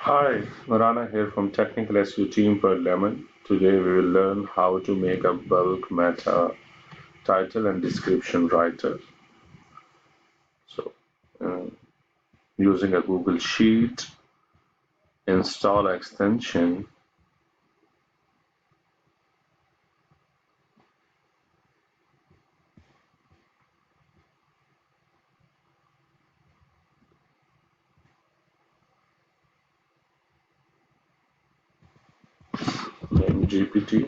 Hi, Marana here from Technical SEO team for Lemon. Today we will learn how to make a bulk meta title and description writer. So, uh, using a Google Sheet, install extension named GPT.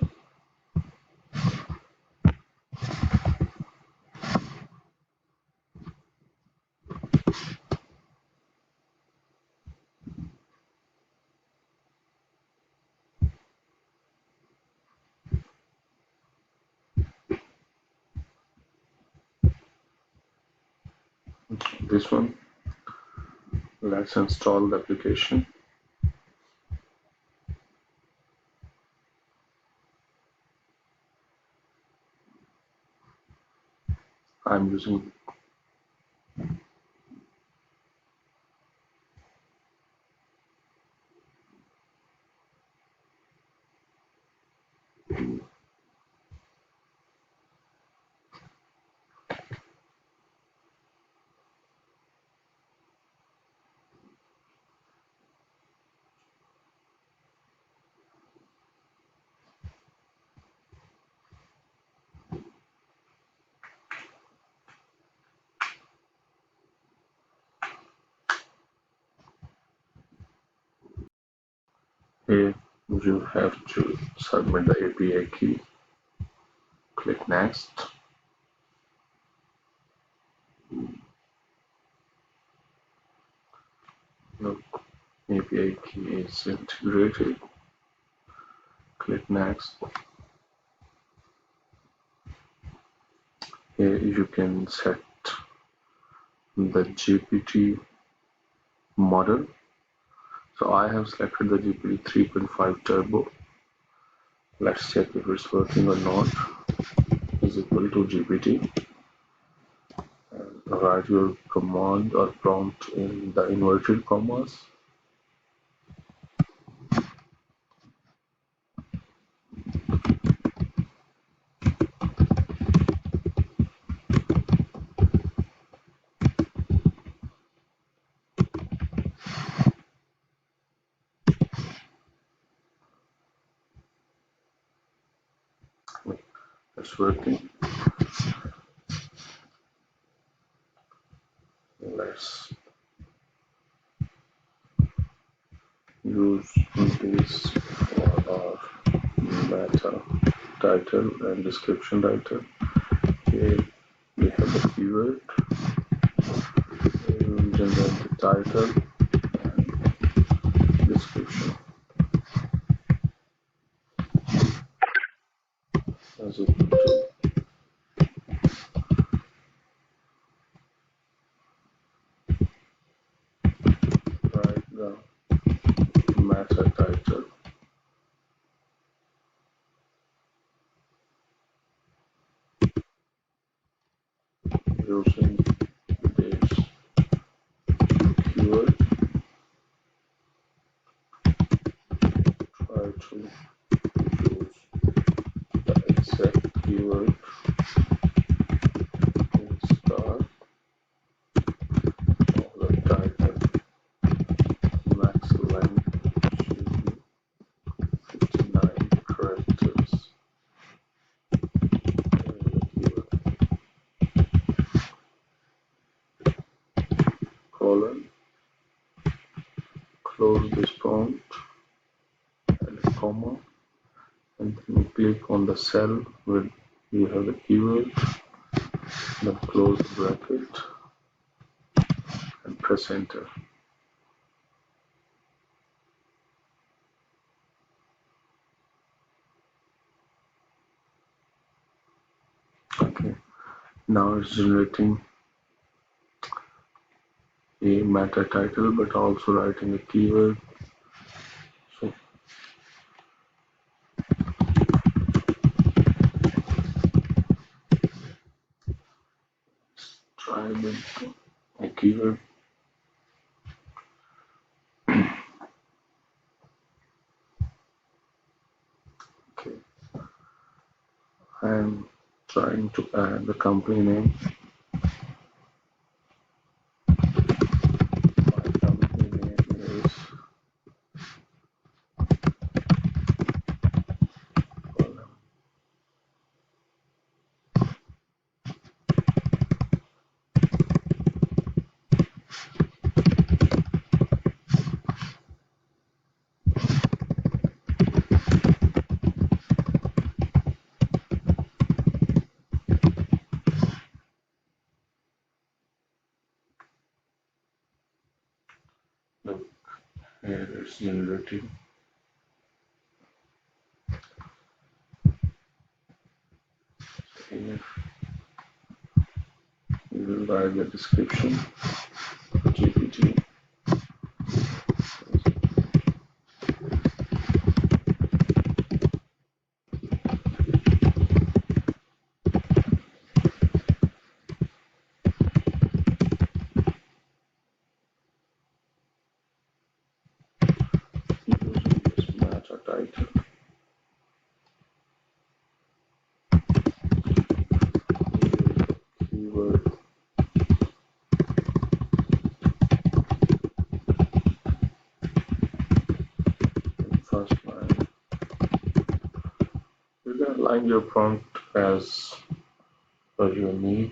This one. Let's install the application. I'm using here. You have to submit the API key. Click next. Look, API key is integrated. Click next. Here you can set the GPT model. So I have selected the GPT 3.5 Turbo. Let's check if it's working or not. Is equal to GPT. Write your command or prompt in the inverted commas. It's working. Let's use this for our meta title and description writer. Here we have the keyword. We will generate the title and description as equal to write the meta title using this keyword. Try to use the exact keyword in start of the title. Max length should be 59 characters in the keyword. Colon, close this prompt and a comma, and then you click on the cell where you have the keyword, then close the bracket and press enter. Okay, now it's generating a meta title but also writing a keyword. So try with a keyword. I'm trying to add the company name. My company name is look, here it's generating. Here we will write the description. GPT. Using this meta title. Keyword in first line. You can align your prompt as per your need.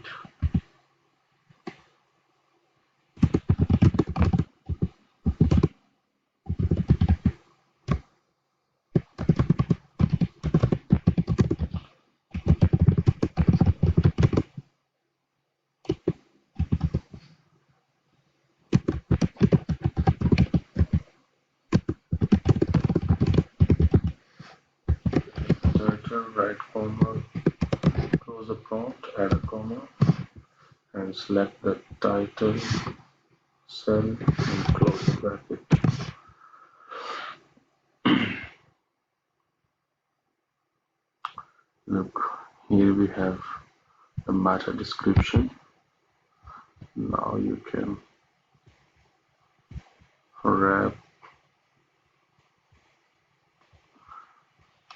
Title, right comma, close the prompt, add a comma, and select the title cell and close the bracket. Look, here we have the meta description. Now you can wrap.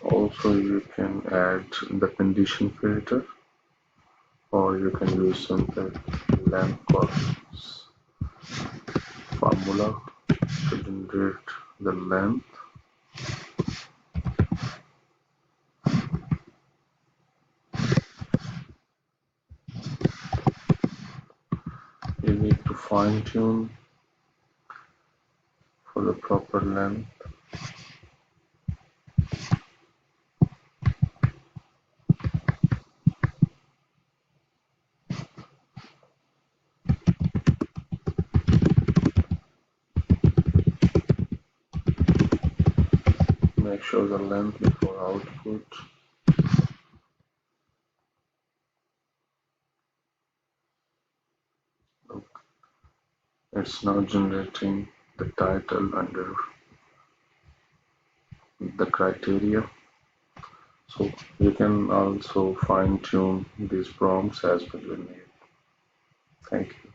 Also, you can add the condition filter, or you can use simple length costs formula to generate the length. You need to fine tune for the proper length. Make sure the length before output. Look, it's now generating the title under the criteria. So you can also fine tune these prompts as per your need. Thank you.